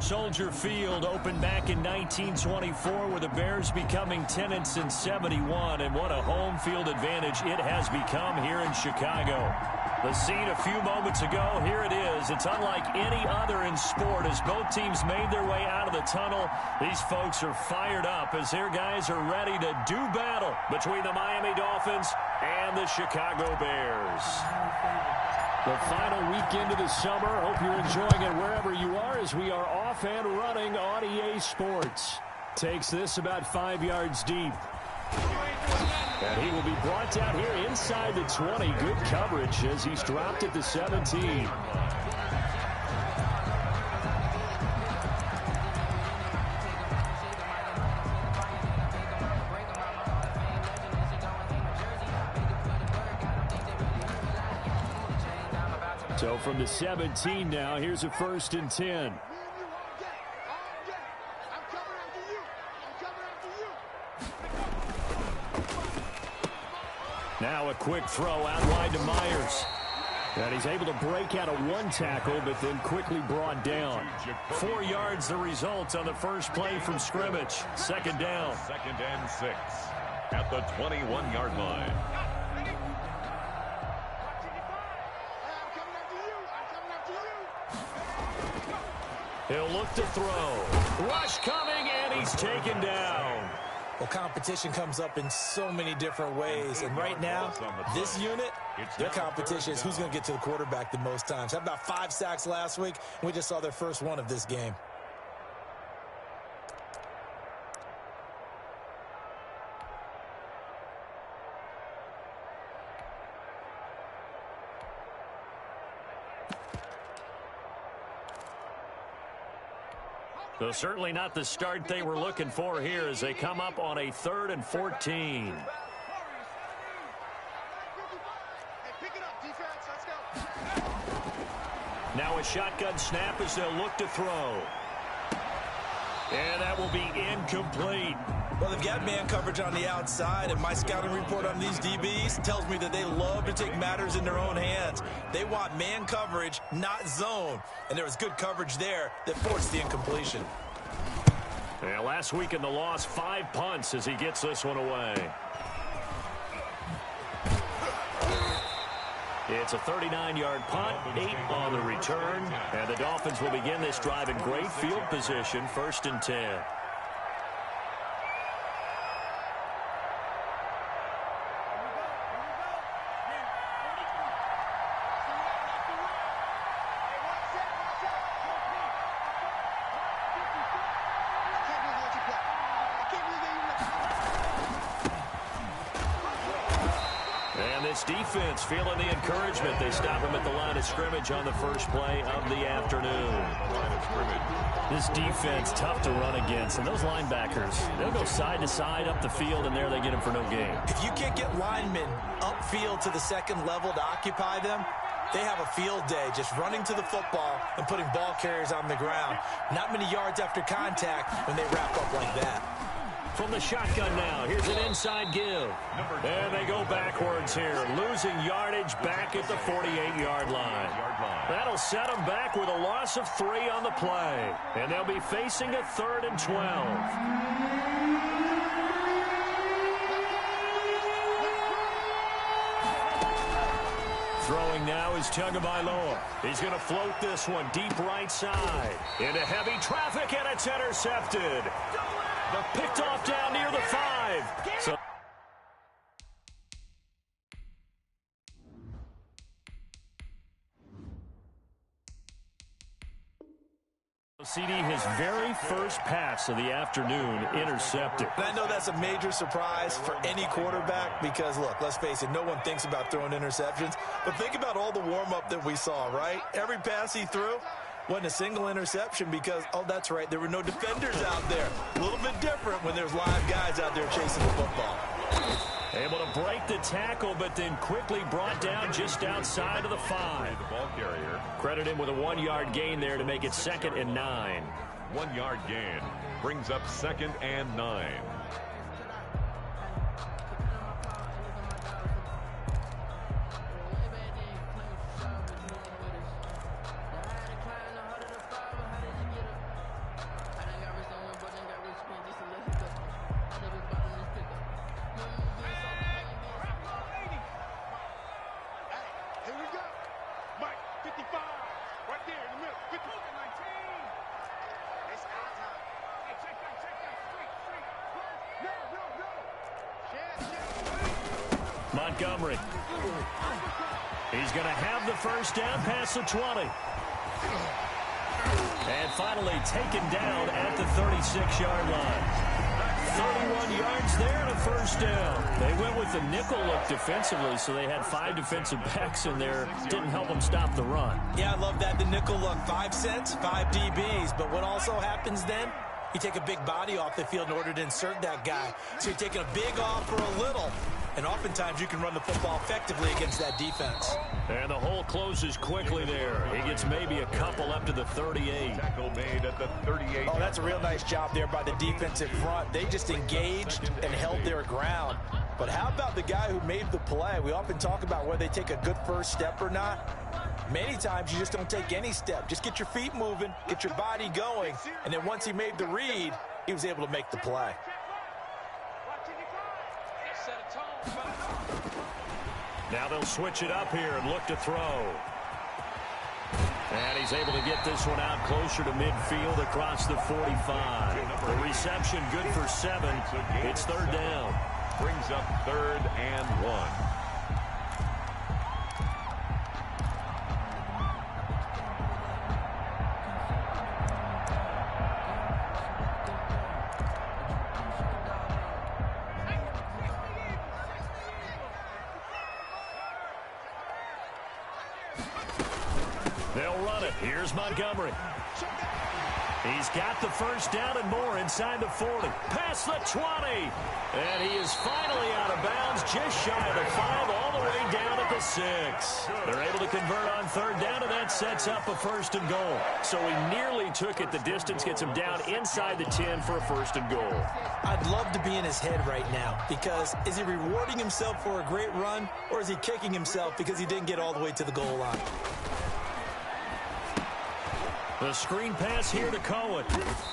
Soldier Field opened back in 1924 with the Bears becoming 10-71, and what a home field advantage it has become here in Chicago. The scene a few moments ago, here it is. It's unlike any other in sport as both teams made their way out of the tunnel. These folks are fired up as their guys are ready to do battle between the Miami Dolphins and the Chicago Bears. The final weekend of the summer. Hope you're enjoying it wherever you are as we are off and running on EA Sports. Takes this about 5 yards deep. And he will be brought down here inside the 20. Good coverage as he's dropped at the 17. So from the 17 now, here's a 1st and 10. Now a quick throw out wide to Myers. And he's able to break out of one tackle, but then quickly brought down. 4 yards the result on the first play from scrimmage. 2nd down. 2nd and 6 at the 21-yard line. He'll look to throw. Rush coming, and he's taken down. Well, competition comes up in so many different ways. And right now, this unit, their competition is who's going to get to the quarterback the most times. Had about 5 sacks last week, and we just saw their first one of this game. So certainly not the start they were looking for here as they come up on a 3rd and 14. Now a shotgun snap as they'll look to throw. And that will be incomplete. Well, they've got man coverage on the outside, and my scouting report on these DBs tells me that they love to take matters in their own hands. They want man coverage, not zone. And there was good coverage there that forced the incompletion. Yeah, last week in the loss, 5 punts as he gets this one away. It's a 39-yard punt, 8 on the return, and the Dolphins will begin this drive in great field position, 1st and 10. Defense feeling the encouragement. They stop him at the line of scrimmage on the first play of the afternoon. This defense tough to run against, and those linebackers, they'll go side to side up the field, and there they get him for no gain. If you can't get linemen upfield to the 2nd level to occupy them, they have a field day just running to the football and putting ball carriers on the ground. Not many yards after contact when they wrap up like that. From the shotgun now, here's an inside give. And they go backwards here, losing yardage back at the 48-yard line. That'll set them back with a loss of 3 on the play. And they'll be facing a 3rd and 12. Throwing now is Tagovailoa. He's going to float this one deep right side. Into heavy traffic, and it's intercepted. Picked off down near the 5. So CD, his very first pass of the afternoon, intercepted. And I know that's a major surprise for any quarterback because, look, let's face it, no one thinks about throwing interceptions. But think about all the warm-up that we saw, right? Every pass he threw wasn't a single interception because, oh, that's right, there were no defenders out there. A little bit different when there's live guys out there chasing the football. Able to break the tackle, but then quickly brought down just outside of the 5. The ball carrier. Credit him with a 1-yard gain there to make it 2nd and 9. 1-yard gain brings up 2nd and 9. Montgomery. He's going to have the first down past the 20. And finally taken down at the 36-yard line. 31 yards there and a first down. They went with the nickel look defensively, so they had 5 defensive backs in there. Didn't help them stop the run. Yeah, I love that, the nickel look. 5 cents, 5 DBs. But what also happens then? You take a big body off the field in order to insert that guy. So you're taking a big off for a little. And oftentimes you can run the football effectively against that defense. And the hole closes quickly there. He gets maybe a couple up to the 38. Tackle made at the 38. Oh, that's a real nice job there by the defensive front. They just engaged and held their ground. But how about the guy who made the play? We often talk about whether they take a good first step or not. Many times you just don't take any step. Just get your feet moving, get your body going, and then once he made the read, he was able to make the play. Now they'll switch it up here and look to throw. And he's able to get this one out closer to midfield across the 45. The reception good for 7. It's third down. Brings up 3rd and 1. They'll run it. Here's Montgomery. He's got the first down and more inside the 40. Past the 20. And he is finally out of bounds, just shy of the 5, all the way down at the 6. They're able to convert on third down, and that sets up a first and goal. So he nearly took it the distance, gets him down inside the 10 for a first and goal. I'd love to be in his head right now, because is he rewarding himself for a great run, or is he kicking himself because he didn't get all the way to the goal line? The screen pass here to Cohen.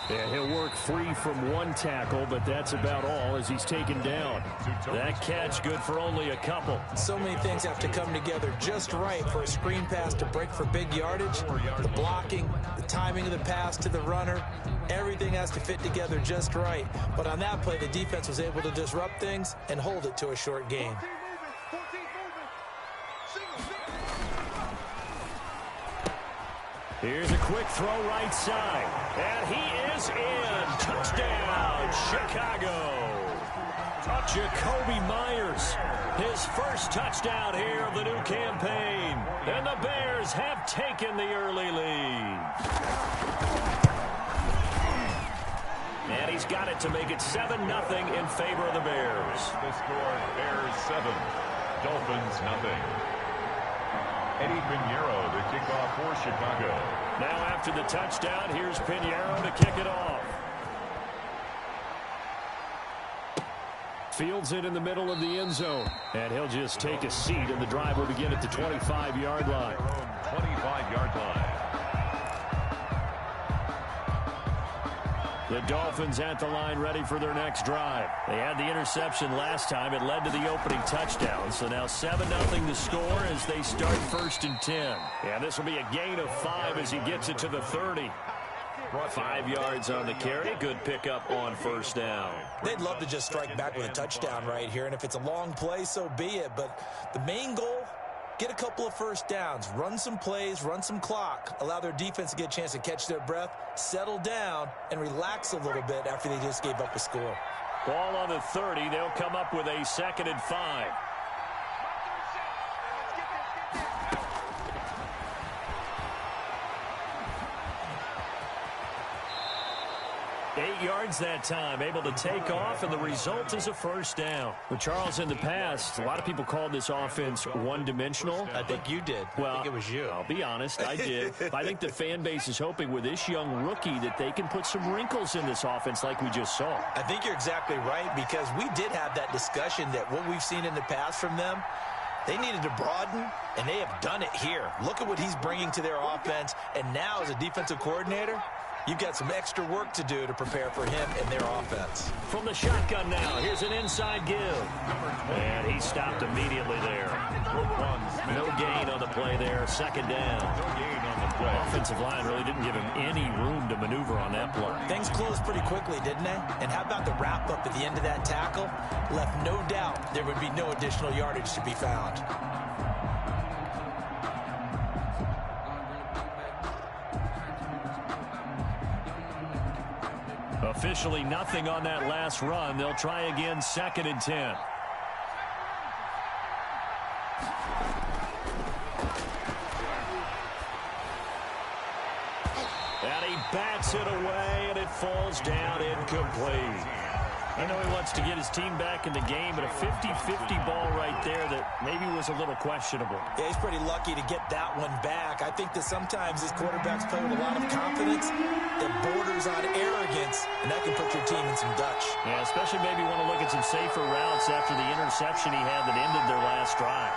Yeah, he'll work free from one tackle, but that's about all as he's taken down. That catch good for only a couple. So many things have to come together just right for a screen pass to break for big yardage. The blocking, the timing of the pass to the runner, everything has to fit together just right. But on that play, the defense was able to disrupt things and hold it to a short gain. Here's a quick throw right side. And he is in. Touchdown, Chicago. Jacoby Myers, his first touchdown here of the new campaign. And the Bears have taken the early lead. And he's got it to make it 7-0 in favor of the Bears. The score, Bears 7, Dolphins nothing. Eddie Pinheiro to kick off for Chicago. Now after the touchdown, here's Pinheiro to kick it off. Fields it in the middle of the end zone. And he'll just take a seat, and the drive will begin at the 25-yard line. 25-yard line. The Dolphins at the line ready for their next drive. They had the interception last time. It led to the opening touchdown. So now 7-0 the score as they start 1st and 10. Yeah, this will be a gain of 5 as he gets it to the 30. 5 yards on the carry. Good pickup on first down. They'd love to just strike back with a touchdown right here. And if it's a long play, so be it. But the main goal, get a couple of first downs, run some plays, run some clock, allow their defense to get a chance to catch their breath, settle down, and relax a little bit after they just gave up a score. Ball on the 30. They'll come up with a 2nd and 5. 8 yards that time, able to take off, and the result is a first down. With Charles in the past, a lot of people called this offense one-dimensional. I think you did. Well, I think it was you. I'll be honest, I did. I think the fan base is hoping with this young rookie that they can put some wrinkles in this offense like we just saw. I think you're exactly right, because we did have that discussion that what we've seen in the past from them, they needed to broaden, and they have done it here. Look at what he's bringing to their offense, and now as a defensive coordinator, You've got some extra work to do to prepare for him and their offense. From the shotgun now, here's an inside give. And he stopped immediately there. No gain on the play there, second down. Offensive line really didn't give him any room to maneuver on that play. Things closed pretty quickly, didn't they? And how about the wrap-up at the end of that tackle? Left no doubt there would be no additional yardage to be found. Officially nothing on that last run. They'll try again, second and 10. And he bats it away, and it falls down incomplete. I know he wants to get his team back in the game, but a 50-50 ball right there that maybe was a little questionable. Yeah, he's pretty lucky to get that one back. I think that sometimes these quarterbacks play with a lot of confidence that borders on arrogance, and that can put your team in some Dutch. Yeah, especially maybe want to look at some safer routes after the interception he had that ended their last drive.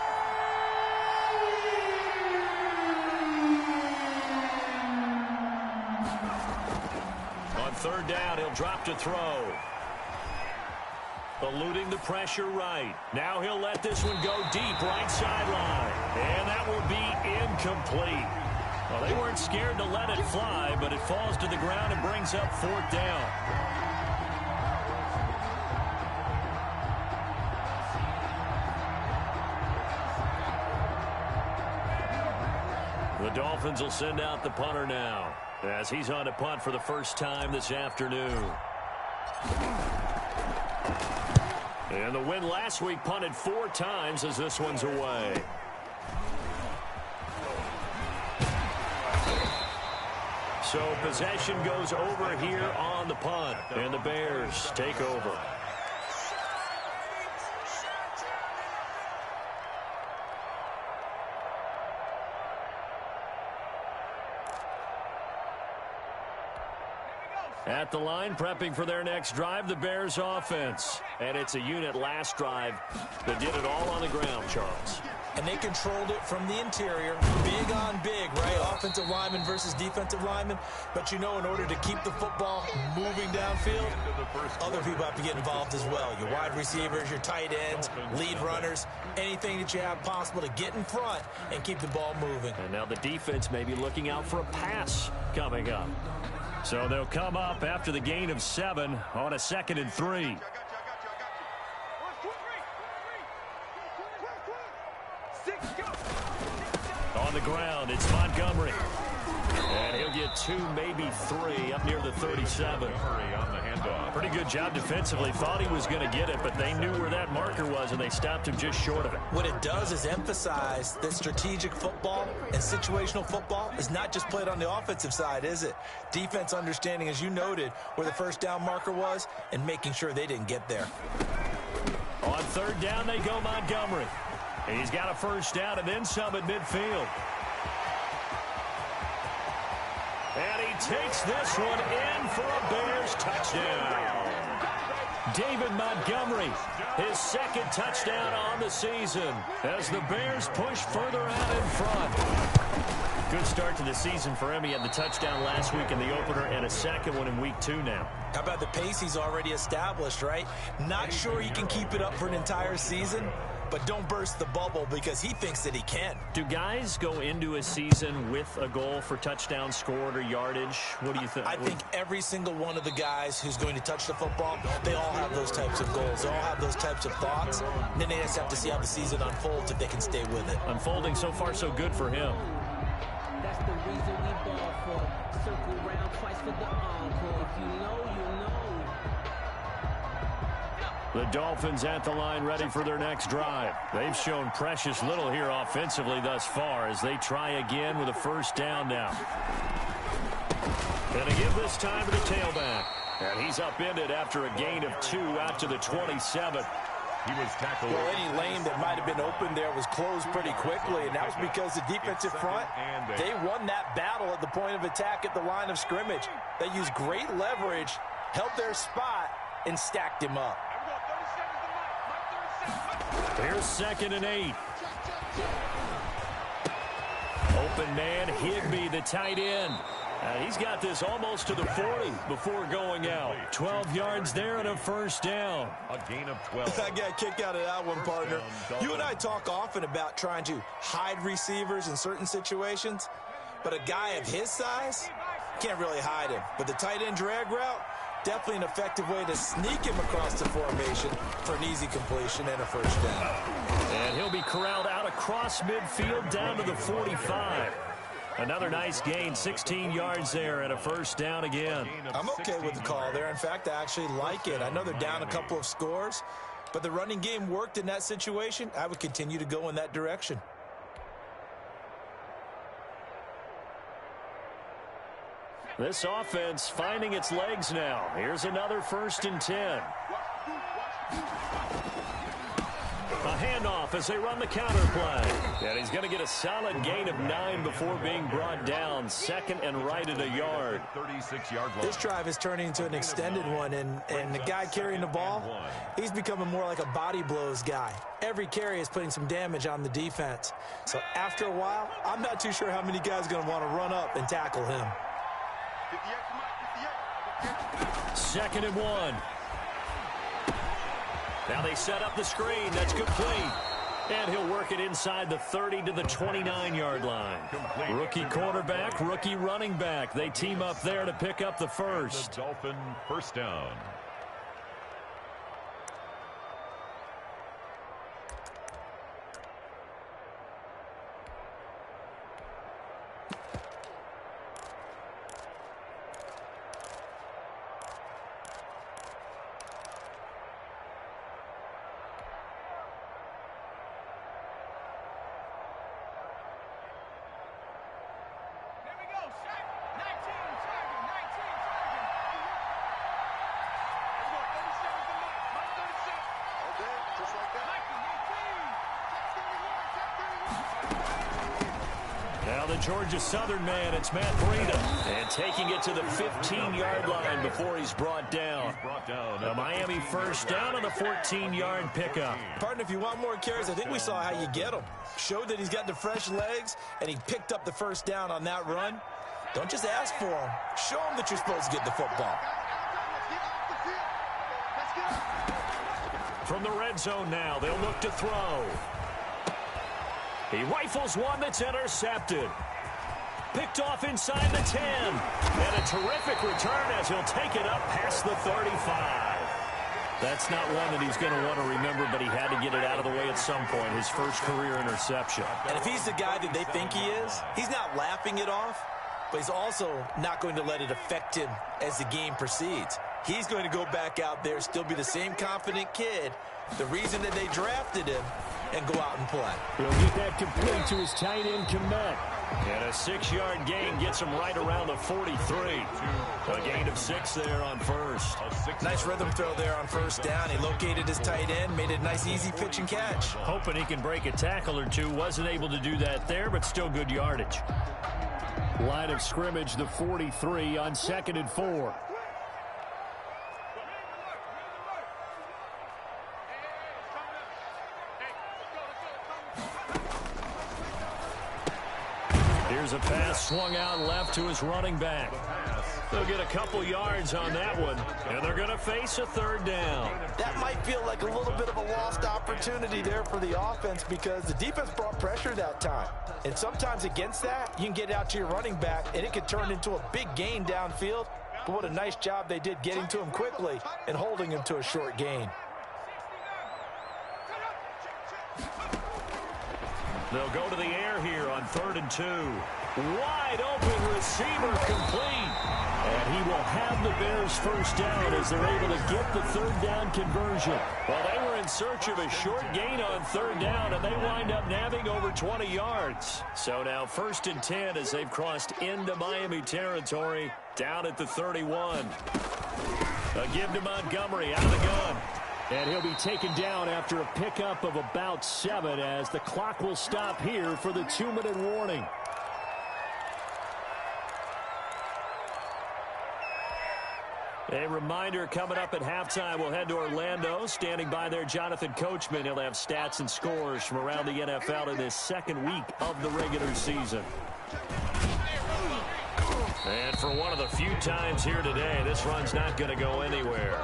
On third down, he'll drop to throw. Eluding the pressure right. Now he'll let this one go deep right sideline. And that will be incomplete. Well, they weren't scared to let it fly, but it falls to the ground and brings up fourth down. The Dolphins will send out the punter now, as he's on to punt for the first time this afternoon. And the win last week punted 4 times as this one's away. So possession goes over here on the punt, and the Bears take over. At the line, prepping for their next drive, the Bears offense. And it's a unit last drive that did it all on the ground, Charles. And they controlled it from the interior. Big on big, right? Offensive lineman versus defensive lineman. But you know, in order to keep the football moving downfield, other people have to get involved as well. Your wide receivers, your tight ends, lead runners, anything that you have possible to get in front and keep the ball moving. And now the defense may be looking out for a pass coming up. So they'll come up after the gain of 7 on a 2nd and 3. On the ground, it's Montgomery. And he'll get 2, maybe 3 up near the 37. Pretty good job defensively. Thought he was going to get it, but they knew where that marker was, and they stopped him just short of it. What it does is emphasize that strategic football and situational football is not just played on the offensive side, is it? Defense understanding, as you noted, where the first down marker was and making sure they didn't get there. On third down, they go Montgomery. He's got a first down and then some at midfield. And he takes this one in for a Bears touchdown. David Montgomery, his 2nd touchdown on the season as the Bears push further out in front. Good start to the season for him. He had the touchdown last week in the opener and a 2nd one in week 2 now. How about the pace he's already established, right? Not sure he can keep it up for an entire season, but don't burst the bubble because he thinks that he can. Do guys go into a season with a goal for touchdowns scored or yardage? What do you think? I think every single one of the guys who's going to touch the football, they all have those types of goals. They all have those types of thoughts. And then they just have to see how the season unfolds if they can stay with it. Unfolding so far so good for him. That's the reason we ball for. Circle round twice for the encore. If you know, you know. The Dolphins at the line ready for their next drive. They've shown precious little here offensively thus far as they try again with a first down now. And they give this time to the tailback. And he's upended after a gain of 2 out to the 27. He was tackled. Well, any lane that might have been open there was closed pretty quickly, and that was because the defensive front, they won that battle at the point of attack at the line of scrimmage. They used great leverage, held their spot, and stacked him up. Here's 2nd and 8. Open man, Higbee, the tight end. He's got this almost to the 40 before going out. 12 yards there and a first down. A gain of 12. I got kicked out of that one, partner. You and I talk often about trying to hide receivers in certain situations, but a guy of his size can't really hide him. But the tight end drag route, definitely an effective way to sneak him across the formation for an easy completion and a first down. And he'll be corralled out across midfield down to the 45. Another nice gain, 16 yards there and a first down again. I'm okay with the call there. In fact, I actually like it. I know they're down a couple of scores, but the running game worked in that situation. I would continue to go in that direction. This offense finding its legs now. Here's another 1st and 10. A handoff as they run the counter play. And he's going to get a solid gain of 9 before being brought down. 2nd and right at a yard. 36-yard line. This drive is turning into an extended one, and the guy carrying the ball, he's becoming more like a body blows guy. Every carry is putting some damage on the defense. So after a while, I'm not too sure how many guys are going to want to run up and tackle him. 2nd and 1. Now they set up the screen. That's complete. And he'll work it inside the 30 to the 29-yard line. Rookie quarterback, rookie running back. They team up there to pick up the first. The Dolphin first down. Now the Georgia Southern man, it's Matt Breida. And taking it to the 15-yard line before he's brought down. The Miami first down on the 14-yard pickup. Partner, if you want more carries, I think we saw how you get them. Showed that he's got the fresh legs, and he picked up the first down on that run. Don't just ask for him. Show him that you're supposed to get the football. From the red zone now, they'll look to throw. He rifles one that's intercepted. Picked off inside the 10. And a terrific return as he'll take it up past the 35. That's not one that he's going to want to remember, but he had to get it out of the way at some point. His first career interception. And if he's the guy that they think he is, he's not laughing it off, but he's also not going to let it affect him as the game proceeds. He's going to go back out there, still be the same confident kid, the reason that they drafted him, and go out and play. He'll get that complete to his tight end Komet. And a 6-yard gain gets him right around the 43. A gain of 6 there on first. Nice rhythm throw there on first down. He located his tight end, made it a nice easy pitch and catch. Hoping he can break a tackle or two. Wasn't able to do that there, but still good yardage. Line of scrimmage, the 43 on 2nd and 4. Here's a pass swung out left to his running back. They'll get a couple yards on that one, and they're going to face a 3rd down. That might feel like a little bit of a lost opportunity there for the offense because the defense brought pressure that time. And sometimes against that, you can get out to your running back, and it could turn into a big gain downfield. But what a nice job they did getting to him quickly and holding him to a short gain. They'll go to the air here on 3rd and 2. Wide open receiver complete. And he will have the Bears first down as they're able to get the 3rd down conversion. Well, they were in search of a short gain on 3rd down, and they wind up nabbing over 20 yards. So now 1st and 10 as they've crossed into Miami territory down at the 31. A give to Montgomery out of the gun. And he'll be taken down after a pickup of about 7 as the clock will stop here for the 2-minute warning. A reminder coming up at halftime, we'll head to Orlando. Standing by there, Jonathan Coachman. He'll have stats and scores from around the NFL in this 2nd week of the regular season. And for one of the few times here today, this run's not going to go anywhere.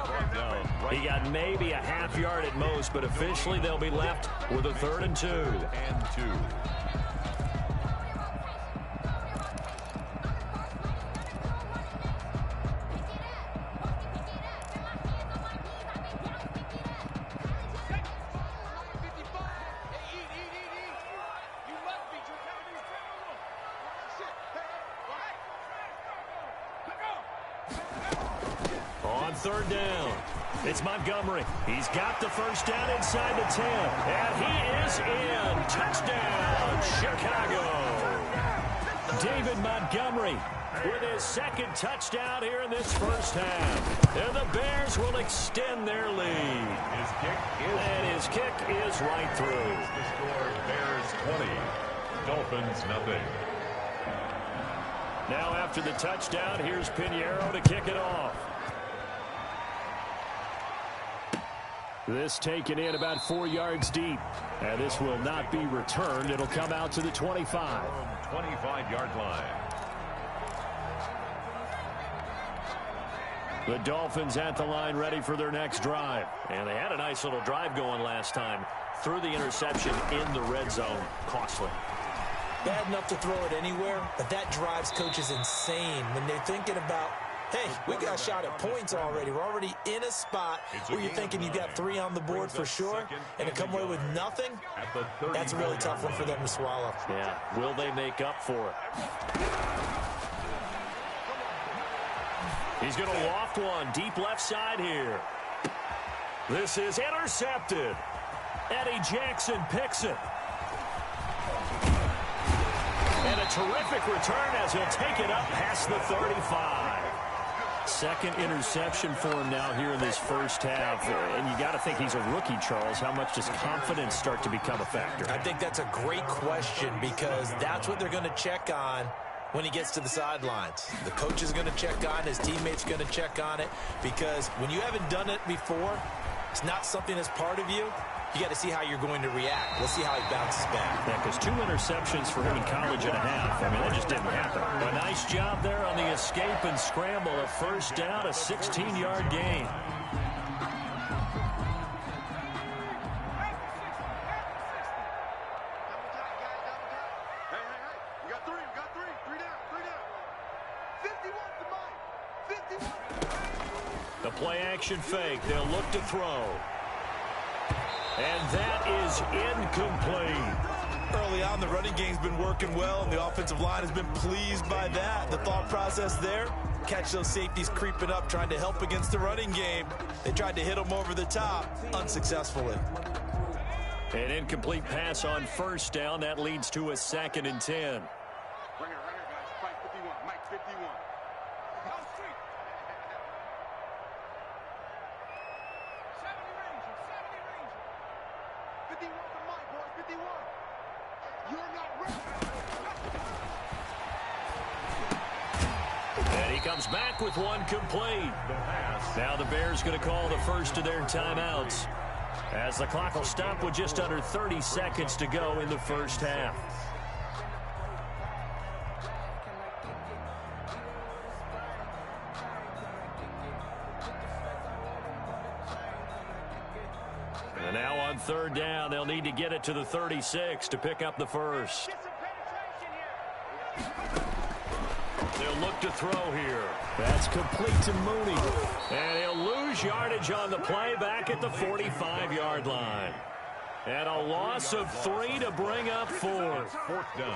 He got maybe a half yard at most, but officially they'll be left with a 3rd and 2. On 3rd down, it's Montgomery. He's got the first down inside the 10. And he is in. Touchdown, Chicago. David Montgomery with his 2nd touchdown here in this first half. And the Bears will extend their lead. His kick is right through. The score, Bears 20, Dolphins nothing. Now after the touchdown, here's Pinheiro to kick it off. This taken in about 4 yards deep. And this will not be returned. It'll come out to the 25. 25-yard line. The Dolphins at the line ready for their next drive. And they had a nice little drive going last time. Threw the interception in the red zone. Costly. Bad enough to throw it anywhere, but that drives coaches insane when they're thinking about, hey, we got shot at points already. We're already in a spot where you're thinking you got 3 on the board for sure, and to come away with nothing, that's a really tough one for them to swallow. Yeah, will they make up for it? He's going to loft one deep left side here. This is intercepted. Eddie Jackson picks it. And a terrific return as he'll take it up past the 35. 2nd interception for him now here in this first half. And you got to think he's a rookie, Charles. How much does confidence start to become a factor? I think that's a great question because that's what they're going to check on when he gets to the sidelines. The coach is going to check on it. His teammates going to check on it because when you haven't done it before, it's not something that's part of you. You got to see how you're going to react. Let's see how he bounces back. Yeah, because 2 interceptions for him in college and a half. I mean, that just didn't happen. A nice job there on the escape and scramble. A first down, a 16-yard gain. We got three. 3 down. 51 to mine. 51. The play action fake. They'll look to throw. And that is incomplete. Early on, the running game's been working well, and the offensive line has been pleased by that. The thought process there, catch those safeties creeping up, trying to help against the running game. They tried to hit them over the top, unsuccessfully. An incomplete pass on first down. That leads to a 2nd and 10. Right here, guys. Mike 51. Mike 51. 51 to Mike, boys. 51. You're not ready. And he comes back with one complete. Now the Bears going to call the first of their timeouts as the clock will stop with just under 30 seconds to go in the first half. And now on 3rd down, they'll need to get it to the 36 to pick up the first. They'll look to throw here. That's complete to Mooney. And he'll lose yardage on the play back at the 45-yard line. And a loss of 3 to bring up 4.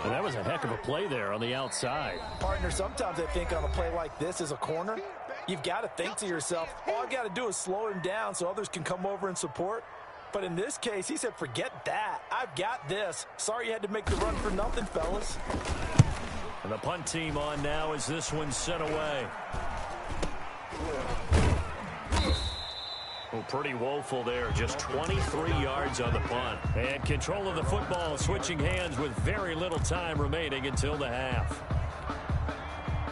And that was a heck of a play there on the outside. Partner, sometimes I think on a play like this as a corner, you've got to think to yourself, all I've got to do is slow him down so others can come over and support. But in this case, he said, forget that. I've got this. Sorry you had to make the run for nothing, fellas. And the punt team on now as this one's sent away. Oh, pretty woeful there. Just 23 yards on the punt. And control of the football switching hands with very little time remaining until the half.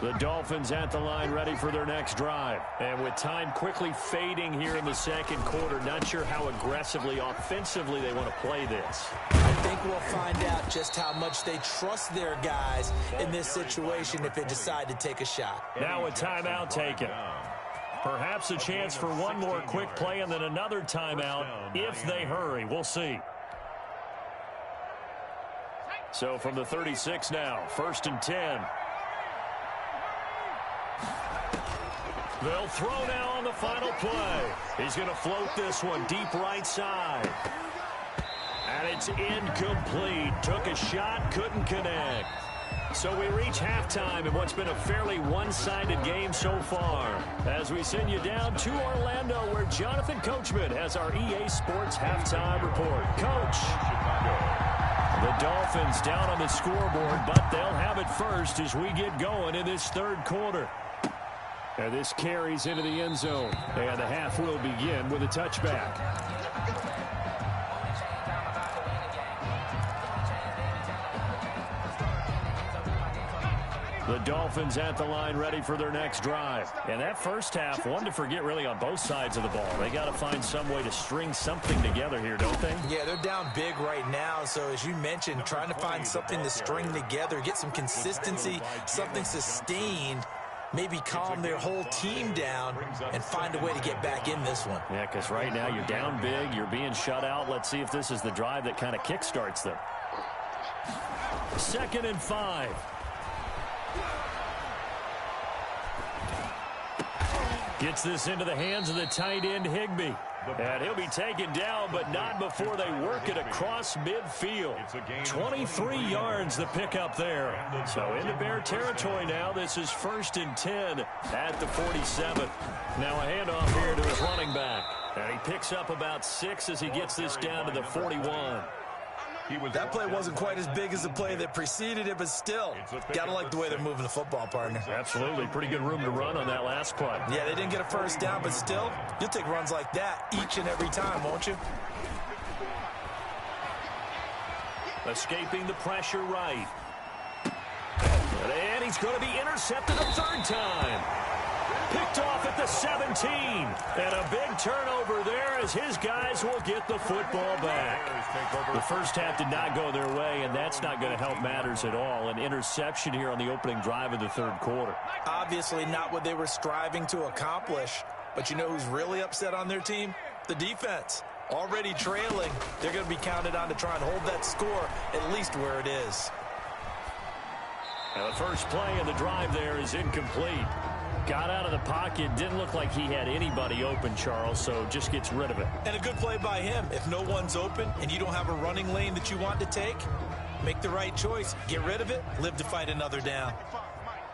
The Dolphins at the line ready for their next drive. And with time quickly fading here in the second quarter, not sure how aggressively, offensively they want to play this. I think we'll find out just how much they trust their guys in this situation if they decide to take a shot. Now a timeout taken. Perhaps a chance for one more quick play and then another timeout if they hurry. We'll see. So from the 36 now, 1st and 10. They'll throw now on the final play. He's going to float this one deep right side. And it's incomplete. Took a shot, couldn't connect. So we reach halftime in what's been a fairly one-sided game so far. As we send you down to Orlando, where Jonathan Coachman has our EA Sports halftime report. Coach. The Dolphins down on the scoreboard, but they'll have it first as we get going in this third quarter. And this carries into the end zone. And the half will begin with a touchback. The Dolphins at the line ready for their next drive. And that first half, one to forget really on both sides of the ball. They got to find some way to string something together here, don't they? Yeah, they're down big right now. So as you mentioned, trying to find something to string together, get some consistency, something sustained, maybe calm their whole team down and find a way to get back in this one. Yeah, because right now you're down big, you're being shut out. Let's see if this is the drive that kind of kickstarts them. 2nd and 5. Gets this into the hands of the tight end, Higbee. And he'll be taken down, but not before they work it across midfield. 23 yards the pickup there. So into Bear territory now. This is 1st and 10 at the 47. Now a handoff here to his running back. And he picks up about 6 as he gets this down to the 41. That play wasn't quite as big as the play that preceded it, but still, got to like the way they're moving the football, partner. Absolutely. Pretty good room to run on that last play. Yeah, they didn't get a first down, but still, you'll take runs like that each and every time, won't you? Escaping the pressure right. And he's going to be intercepted a 3rd time. Picked off at the 17. And a big turnover there as his guys will get the football back. The first half did not go their way, and that's not going to help matters at all. An interception here on the opening drive of the 3rd quarter. Obviously not what they were striving to accomplish. But you know who's really upset on their team? The defense. Already trailing. They're going to be counted on to try and hold that score at least where it is. Now the first play of the drive there is incomplete. Got out of the pocket. Didn't look like he had anybody open, Charles, so just gets rid of it. And a good play by him. If no one's open and you don't have a running lane that you want to take, make the right choice. Get rid of it. Live to fight another down.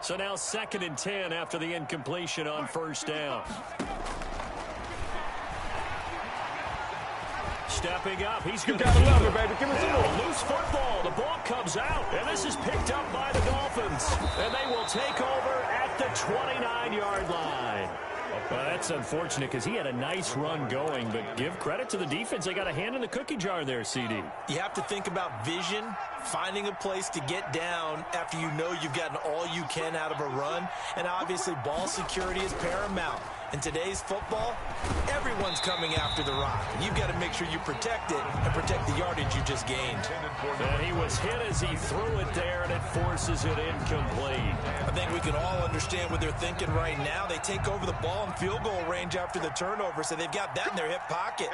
So now 2nd and 10 after the incompletion on 1st down. Stepping up, he's going to love it, baby. Give me some more. Loose football. The ball comes out, and this is picked up by the Dolphins. And they will take over at the 29-yard line. Well, that's unfortunate because he had a nice run going, but give credit to the defense. They got a hand in the cookie jar there, CD. You have to think about vision, finding a place to get down after you know you've gotten all you can out of a run, and obviously ball security is paramount. In today's football, everyone's coming after the rock. You've got to make sure you protect it and protect the yardage you just gained. And he was hit as he threw it there, and it forces it incomplete. I think we can all understand what they're thinking right now. They take over the ball in field goal range after the turnover, so they've got that in their hip pocket.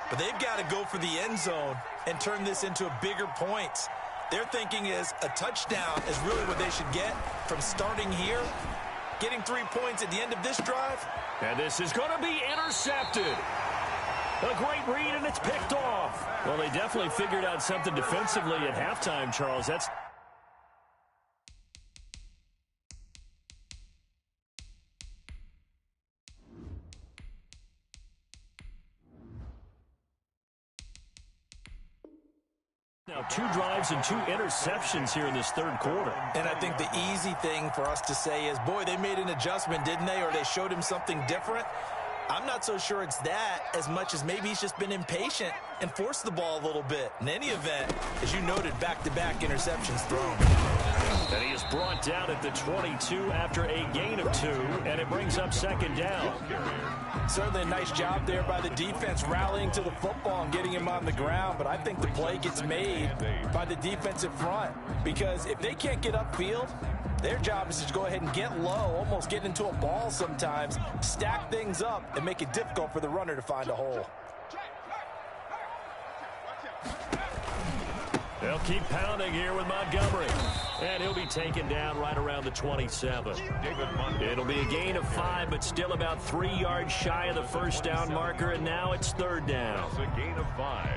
But they've got to go for the end zone and turn this into a bigger points. Their thinking is a touchdown is really what they should get from starting here. Getting 3 points at the end of this drive. And this is going to be intercepted. A great read, and it's picked off. Well, they definitely figured out something defensively at halftime, Charles. That's now 2 drives and 2 interceptions here in this 3rd quarter. And I think the easy thing for us to say is, boy, they made an adjustment, didn't they? Or they showed him something different. I'm not so sure it's that as much as maybe he's just been impatient and forced the ball a little bit. In any event, as you noted, back-to-back interceptions thrown. And he is brought down at the 22 after a gain of 2, and it brings up second down. Certainly a nice job there by the defense rallying to the football and getting him on the ground, but I think the play gets made by the defensive front because if they can't get upfield, their job is to go ahead and get low, almost get into a ball sometimes, stack things up, and make it difficult for the runner to find a hole. They'll keep pounding here with Montgomery. And he'll be taken down right around the 27. It'll be a gain of 5, but still about 3 yards shy of the first down marker, and now it's third down. It's a gain of 5.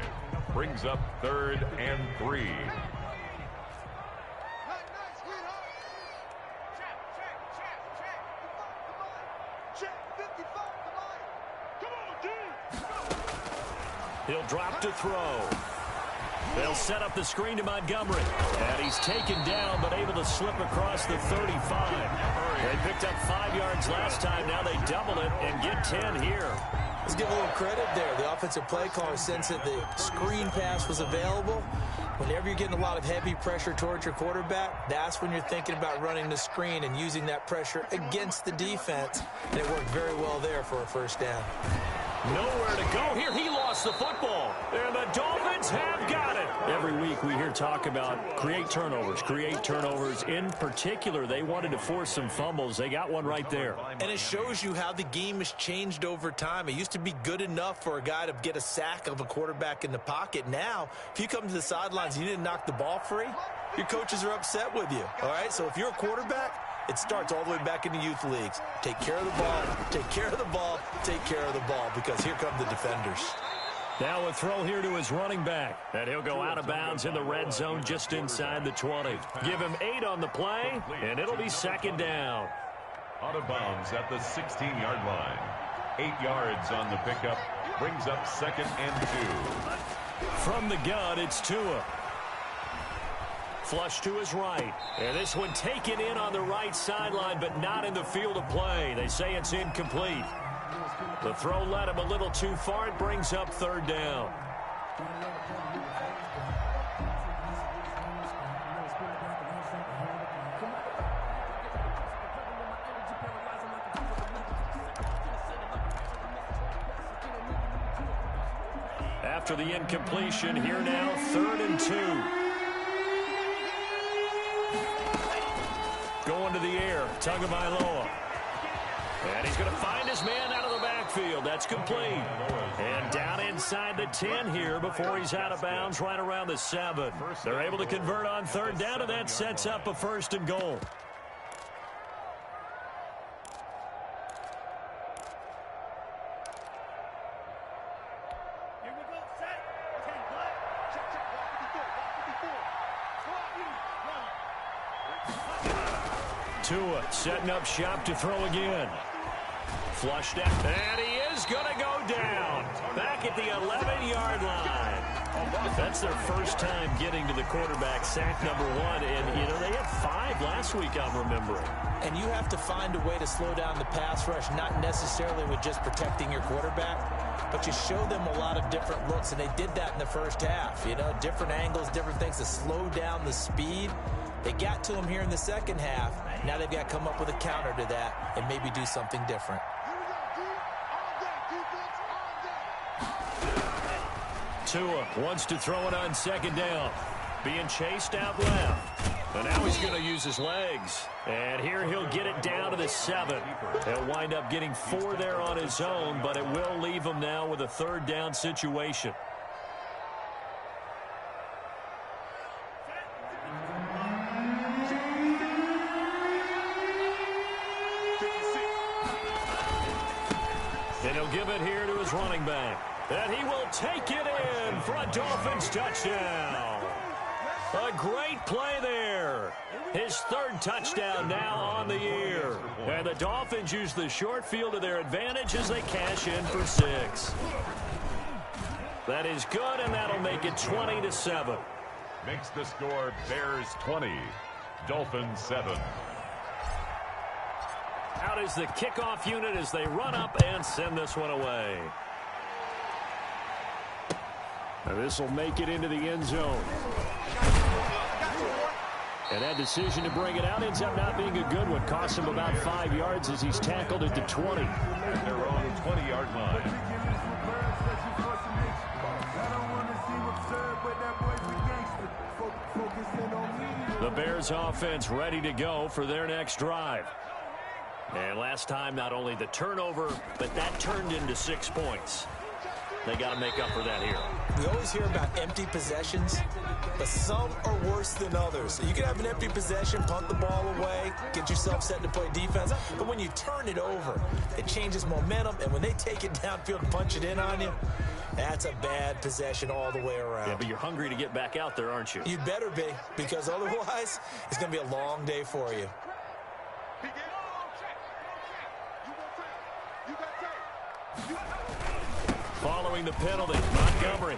Brings up 3rd and 3. He'll drop to throw. They'll set up the screen to Montgomery. And he's taken down, but able to slip across the 35. They picked up 5 yards last time. Now they double it and get 10 here. Let's give a little credit there. The offensive play caller sensed that the screen pass was available. Whenever you're getting a lot of heavy pressure towards your quarterback, that's when you're thinking about running the screen and using that pressure against the defense. And it worked very well there for a first down. Nowhere to go here. He lost the football. And the Dolphins have got it. Every week we hear talk about create turnovers. In particular, they wanted to force some fumbles. They got one right there. And it shows you how the game has changed over time. It used to be good enough for a guy to get a sack of a quarterback in the pocket. Now, if you come to the sidelines and you didn't knock the ball free, your coaches are upset with you. All right? So if you're a quarterback, it starts all the way back in the youth leagues. Take care of the ball, take care of the ball, take care of the ball, because here come the defenders. Now a throw here to his running back. And he'll go out of bounds in the red zone just inside the 20. Give him 8 on the play, and it'll be second down. Out of bounds at the 16-yard line. 8 yards on the pickup. Brings up 2nd and 2. From the gun, it's Tua. Flush to his right. And this one taken in on the right sideline, but not in the field of play. They say it's incomplete. The throw led him a little too far. It brings up third down. After the incompletion, here now, 3rd and 2. Going to the air, Tagovailoa. And he's going to find his man out of the backfield. That's complete. And down inside the 10 here before he's out of bounds right around the 7. They're able to convert on third down, and that sets up a 1st and goal. Tua setting up shop to throw again. Flushed out, and he is going to go down. Back at the 11-yard line. That's their first time getting to the quarterback, sack number 1. And, you know, they had 5 last week, I'm remembering. And you have to find a way to slow down the pass rush, not necessarily with just protecting your quarterback, but you show them a lot of different looks, and they did that in the first half. You know, different angles, different things to slow down the speed. They got to him here in the second half. Now they've got to come up with a counter to that and maybe do something different. Tua wants to throw it on second down. Being chased out left. And now he's going to use his legs. And here he'll get it down to the 7. He'll wind up getting 4 there on his own, but it will leave him now with a third down situation. And he'll give it here to his running back. And he will take it in for a Dolphins touchdown. A great play there. His 3rd touchdown now on the year. And the Dolphins use the short field to their advantage as they cash in for 6. That is good, and that'll make it 20-7. Makes the score Bears 20, Dolphins 7. Out out is the kickoff unit as they run up and send this one away. And this will make it into the end zone. And that decision to bring it out ends up not being a good one. Cost him about 5 yards as he's tackled at the 20. At their own 20-yard line. The Bears offense ready to go for their next drive. And last time, not only the turnover, but that turned into 6 points. They got to make up for that here. We always hear about empty possessions, but some are worse than others. You can have an empty possession, punt the ball away, get yourself set to play defense, but when you turn it over, it changes momentum, and when they take it downfield and punch it in on you, that's a bad possession all the way around. Yeah, but you're hungry to get back out there, aren't you? You'd better be, because otherwise, it's going to be a long day for you. Following the penalty, Montgomery.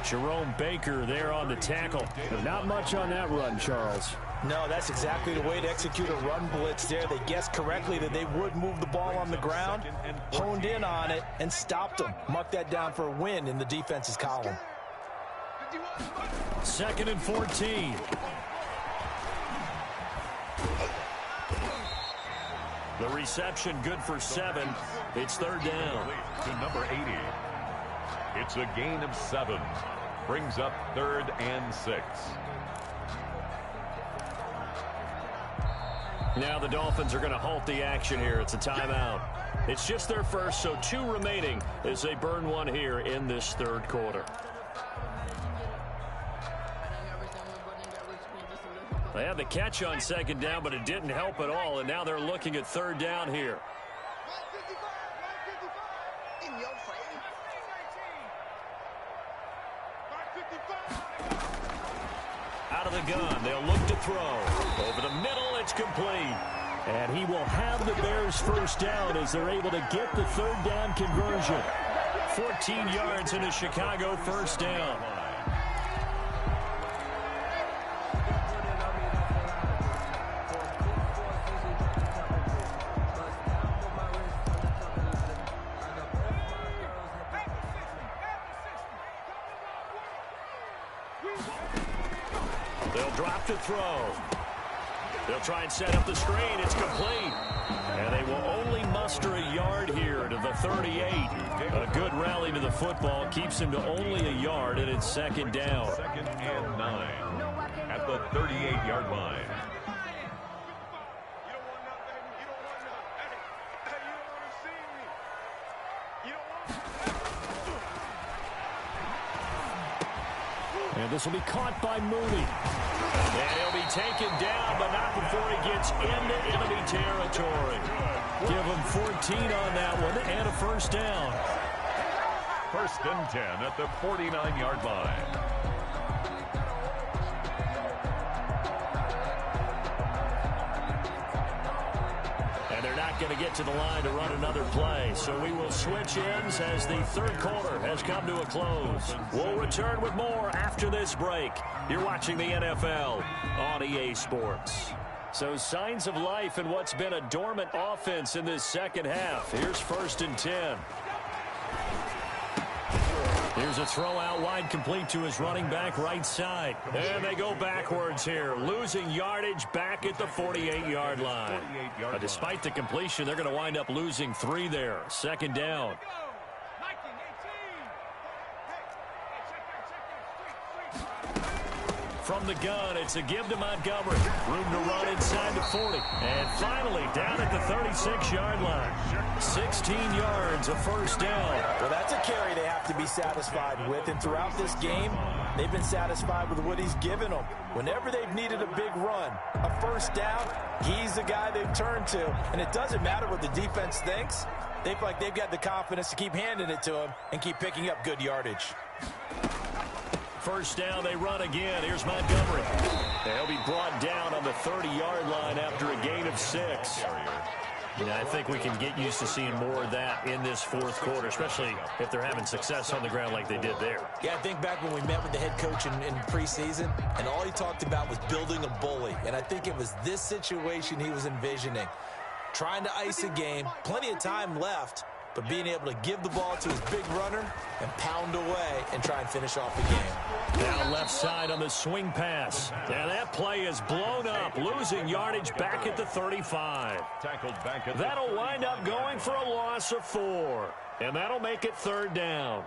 Jerome Baker there on the tackle. Not much on that run, Charles. No, that's exactly the way to execute a run blitz there. They guessed correctly that they would move the ball on the ground, honed in on it, and stopped them. Mark that down for a win in the defense's column. 2nd and 14. The reception good for 7. It's 3rd down. To number 80. It's a gain of 7. Brings up 3rd and 6. Now the Dolphins are going to halt the action here. It's a timeout. It's just their first, so 2 remaining as they burn one here in this 3rd quarter. They had the catch on 2nd down, but it didn't help at all, and now they're looking at 3rd down here. Out of the gun, they'll look to throw. Over the middle, it's complete. And he will have the Bears first down as they're able to get the 3rd down conversion. 14 yards in a Chicago first down. They'll drop to throw. They'll try and set up the screen. It's complete. And they will only muster a yard here to the 38. A good rally to the football keeps him to only a yard, and it's 2nd down. 2nd and 9 at the 38-yard line. And this will be caught by Mooney. And he'll be taken down, but not before he gets into enemy territory. Give him 14 on that one and a first down. 1st and 10 at the 49-yard line. They're not going to get to the line to run another play, so we will switch ends as the 3rd quarter has come to a close. We'll return with more after this break. You're watching the NFL on EA Sports. So signs of life in what's been a dormant offense in this 2nd half. Here's 1st and 10. Here's a throw out wide, complete to his running back right side. And they go backwards here, losing yardage back at the 48-yard line. Despite the completion, they're going to wind up losing 3 there. 2nd down. From the gun, it's a give to Montgomery. Room to run inside the 40. And finally, down at the 36-yard line. 16 yards, a first down. Well, that's a carry they have to be satisfied with. And throughout this game, they've been satisfied with what he's given them. Whenever they've needed a big run, a first down, he's the guy they've turned to. And it doesn't matter what the defense thinks. They feel like they've got the confidence to keep handing it to him and keep picking up good yardage. First down, they run again. Here's Montgomery. They'll be brought down on the 30-yard line after a gain of 6. Yeah, I think we can get used to seeing more of that in this fourth quarter, especially if they're having success on the ground like they did there. Yeah, I think back when we met with the head coach in preseason, and all he talked about was building a bully. And I think it was this situation he was envisioning. Trying to ice a game, plenty of time left, but being able to give the ball to his big runner and pound away and try and finish off the game. Now left side on the swing pass. And that play is blown up, losing yardage back at the 35. That'll wind up going for a loss of 4. And that'll make it third down.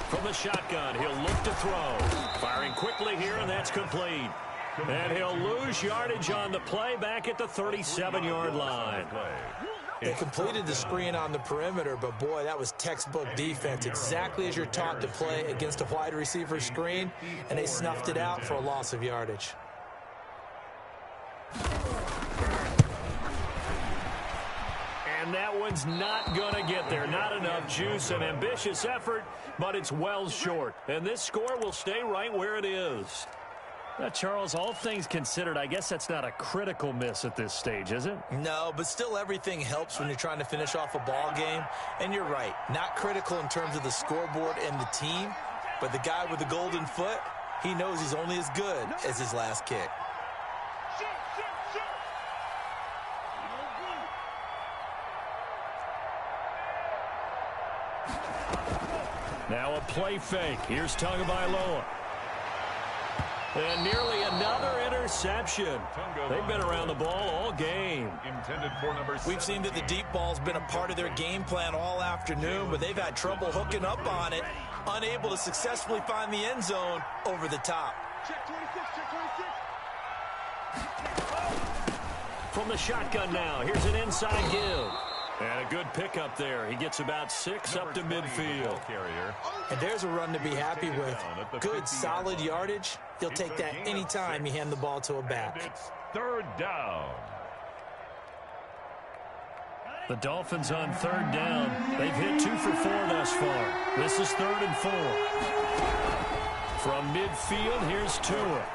From the shotgun, he'll look to throw. Firing quickly here, and that's complete. And he'll lose yardage on the play back at the 37-yard line. They completed the screen on the perimeter, but boy, that was textbook defense. Exactly as you're taught to play against a wide receiver screen, and they snuffed it out for a loss of yardage. And that one's not going to get there. Not enough juice. An ambitious effort, but it's well short. And this score will stay right where it is. Charles, all things considered, I guess that's not a critical miss at this stage, is it? No, but still everything helps when you're trying to finish off a ball game. And you're right, not critical in terms of the scoreboard and the team, but the guy with the golden foot, he knows he's only as good as his last kick. Now a play fake. Here's Tagovailoa. And nearly another interception. They've been around the ball all game. We've seen that the deep ball's been a part of their game plan all afternoon, but they've had trouble hooking up on it, unable to successfully find the end zone over the top. From the shotgun now, here's an inside give. And a good pickup there. He gets about 6 up to midfield. And there's a run to be happy with. Good, solid yardage. He'll take that anytime you hand the ball to a back. It's third down. The Dolphins on third down. They've hit 2 for 4 thus far. This is 3rd and 4. From midfield, here's Tua.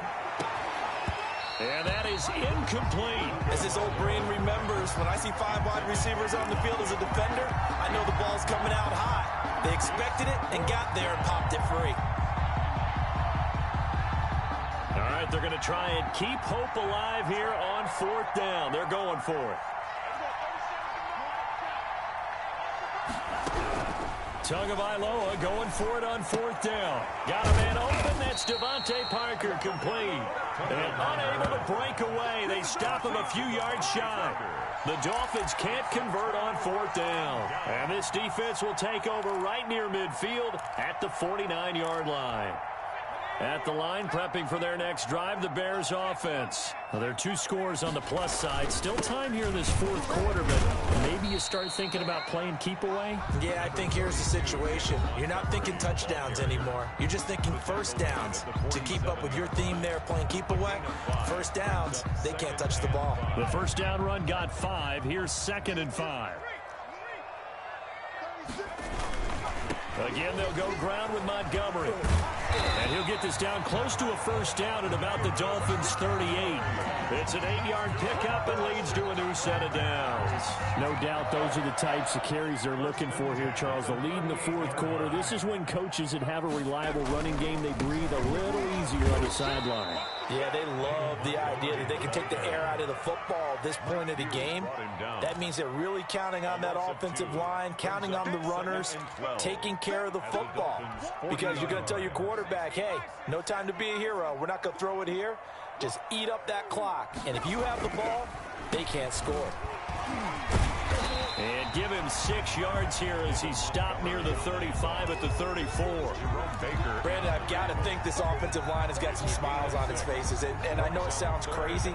And that is incomplete. As this old brain remembers, when I see 5 wide receivers on the field as a defender, I know the ball's coming out high. They expected it and got there and popped it free. All right, they're going to try and keep hope alive here on 4th down. They're going for it. Tagovailoa going for it on 4th down. Got a man open. That's Devontae Parker complete. And unable to break away. They stop him a few yards shy. The Dolphins can't convert on 4th down. And this defense will take over right near midfield at the 49-yard line. At the line, prepping for their next drive, the Bears offense. Well, there are 2 scores on the plus side. Still time here in this 4th quarter, but maybe you start thinking about playing keep away? Yeah, I think here's the situation. You're not thinking touchdowns anymore. You're just thinking first downs. To keep up with your theme there, playing keep away, first downs, they can't touch the ball. The first down run got 5. Here's 2nd and 5. Again, they'll go ground with Montgomery. And he'll get this down close to a first down at about the Dolphins' 38. It's an 8-yard pickup and leads to a new set of downs. No doubt those are the types of carries they're looking for here, Charles. The lead in the 4th quarter. This is when coaches that have a reliable running game, they breathe a little easier on the sideline. Yeah, they love the idea that they can take the air out of the football at this point of the game. That means they're really counting on that offensive line, counting on the runners, taking care of the football. Because you're going to tell your quarterback, hey, no time to be a hero. We're not going to throw it here. Just eat up that clock. And if you have the ball, they can't score. And give him 6 yards here as he stopped near the 35 at the 34. Brandon, I've got to think this offensive line has got some smiles on its faces. And I know it sounds crazy,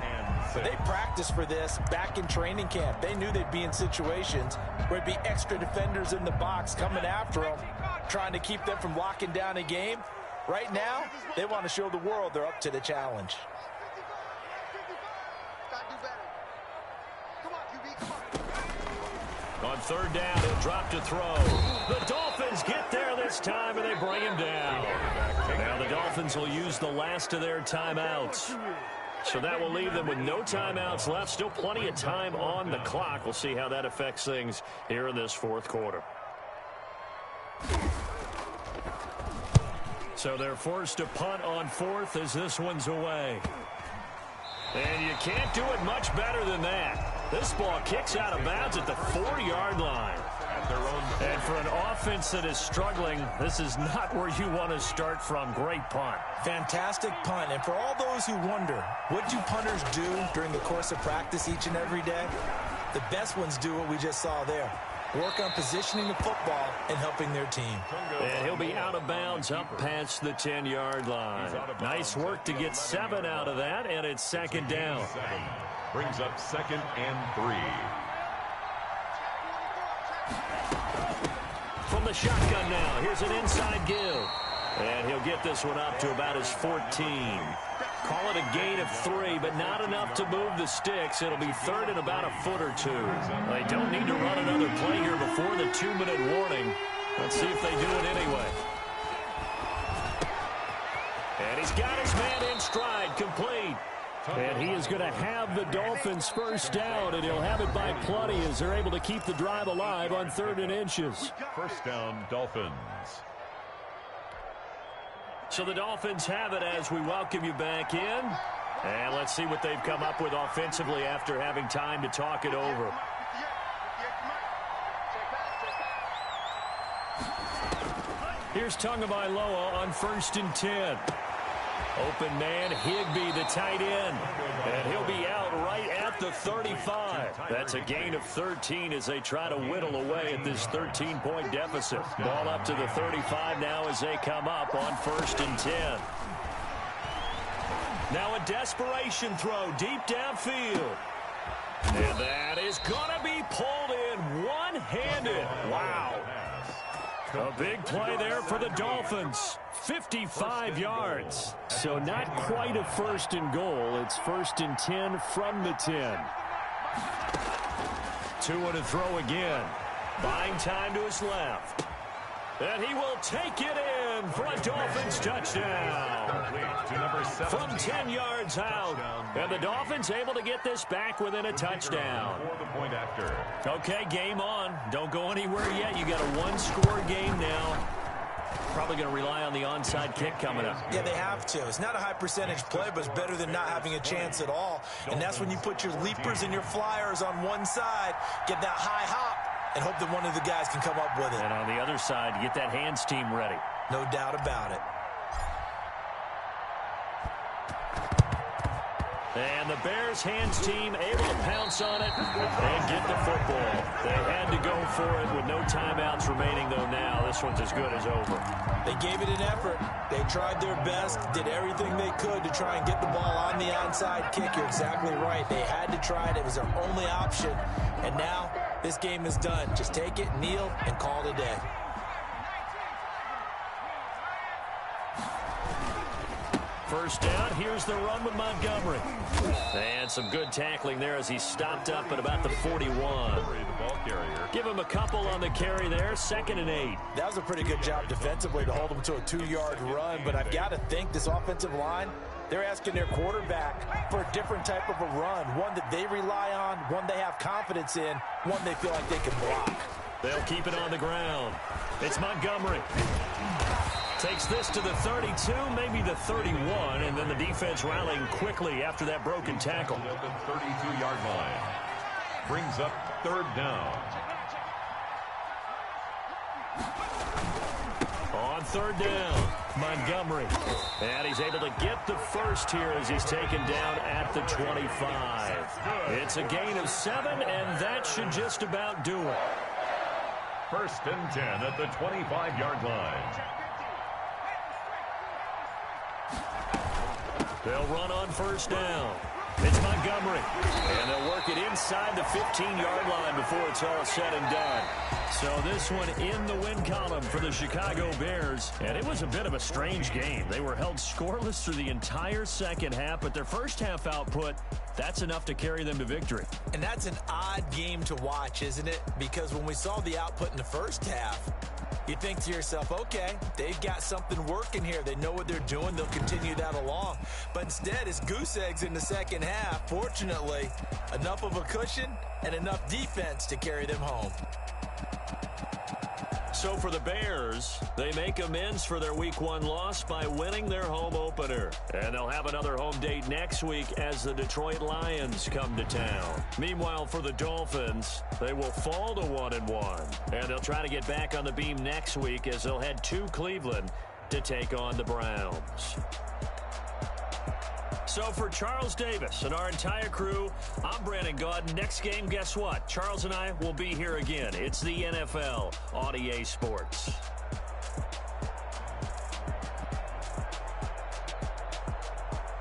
but they practiced for this back in training camp. They knew they'd be in situations where it'd be extra defenders in the box coming after them, trying to keep them from locking down a game. Right now, they want to show the world they're up to the challenge. On third down, he'll drop to throw. The Dolphins get there this time, and they bring him down. Now the Dolphins will use the last of their timeouts. So that will leave them with no timeouts left. Still plenty of time on the clock. We'll see how that affects things here in this fourth quarter. So they're forced to punt on fourth as this one's away. And you can't do it much better than that. This ball kicks out of bounds at the 4-yard line. And for an offense that is struggling, this is not where you want to start from. Great punt. Fantastic punt. And for all those who wonder, what do punters do during the course of practice each and every day? The best ones do what we just saw there. Work on positioning the football and helping their team. And he'll be out of bounds up past the 10-yard line. Nice work to get 7 out of that, and it's second down. Brings up 2nd and 3. From the shotgun now, here's an inside give. And he'll get this one up to about his 14. Call it a gain of 3, but not enough to move the sticks. It'll be third and about a foot or 2. They don't need to run another play here before the 2-minute warning. Let's see if they do it anyway. And he's got his man in stride, complete. And he is going to have the Dolphins first down, and he'll have it by plenty as they're able to keep the drive alive on 3rd and inches. First down, Dolphins. So the Dolphins have it as we welcome you back in. And let's see what they've come up with offensively after having time to talk it over. Here's Tagovailoa on 1st and 10. Open man, Higbee, the tight end. And he'll be out right at the 35. That's a gain of 13 as they try to whittle away at this 13-point deficit. Ball up to the 35 now as they come up on 1st and 10. Now a desperation throw deep downfield. And that is going to be pulled in one-handed. Wow. A big play there for the Dolphins. 55 yards. So not quite a 1st and goal. It's 1st and 10 from the 10. 2 and a throw again. Buying time to his left. And he will take it in for a Dolphins touchdown. From 10 yards out. And the Dolphins able to get this back within a touchdown. Okay, game on. Don't go anywhere yet. You got a 1-score game now. Probably going to rely on the onside kick coming up. Yeah, they have to. It's not a high percentage play, but it's better than not having a chance at all. And that's when you put your leapers and your flyers on one side, get that high hop, and hope that one of the guys can come up with it. And on the other side, get that hands team ready. No doubt about it. And the Bears hands team able to pounce on it and get the football. They had to go for it with no timeouts remaining, though now. This one's as good as over. They gave it an effort. They tried their best, did everything they could to try and get the ball on the onside kick. You're exactly right. They had to try it. It was their only option. And now this game is done. Just take it, kneel, and call it a day. First down, here's the run with Montgomery. And some good tackling there as he stopped up at about the 41. Give him a couple on the carry there, 2nd and 8. That was a pretty good job defensively to hold him to a 2-yard run, but I've got to think this offensive line, they're asking their quarterback for a different type of a run, one that they rely on, one they have confidence in, one they feel like they can block. They'll keep it on the ground. It's Montgomery. Takes this to the 32, maybe the 31, and then the defense rallying quickly after that broken tackle. At the 32-yard line. Brings up 3rd down. On 3rd down, Montgomery. And he's able to get the first here as he's taken down at the 25. It's a gain of 7, and that should just about do it. 1st and 10 at the 25-yard line. They'll run on 1st down. It's Montgomery. And they'll work it inside the 15-yard line before it's all said and done. So this one in the win column for the Chicago Bears. And it was a bit of a strange game. They were held scoreless through the entire second half, but their first half output, that's enough to carry them to victory. And that's an odd game to watch, isn't it? Because when we saw the output in the first half, you think to yourself, okay, they've got something working here. They know what they're doing. They'll continue that along. But instead, it's goose eggs in the second half. Fortunately, enough of a cushion and enough defense to carry them home. So for the Bears, they make amends for their Week 1 loss by winning their home opener. And they'll have another home date next week as the Detroit Lions come to town. Meanwhile, for the Dolphins, they will fall to 1-1. And they'll try to get back on the beam next week as they'll head to Cleveland to take on the Browns. So for Charles Davis and our entire crew, I'm Brandon Gaudin. Next game, guess what? Charles and I will be here again. It's the NFL on EA Sports.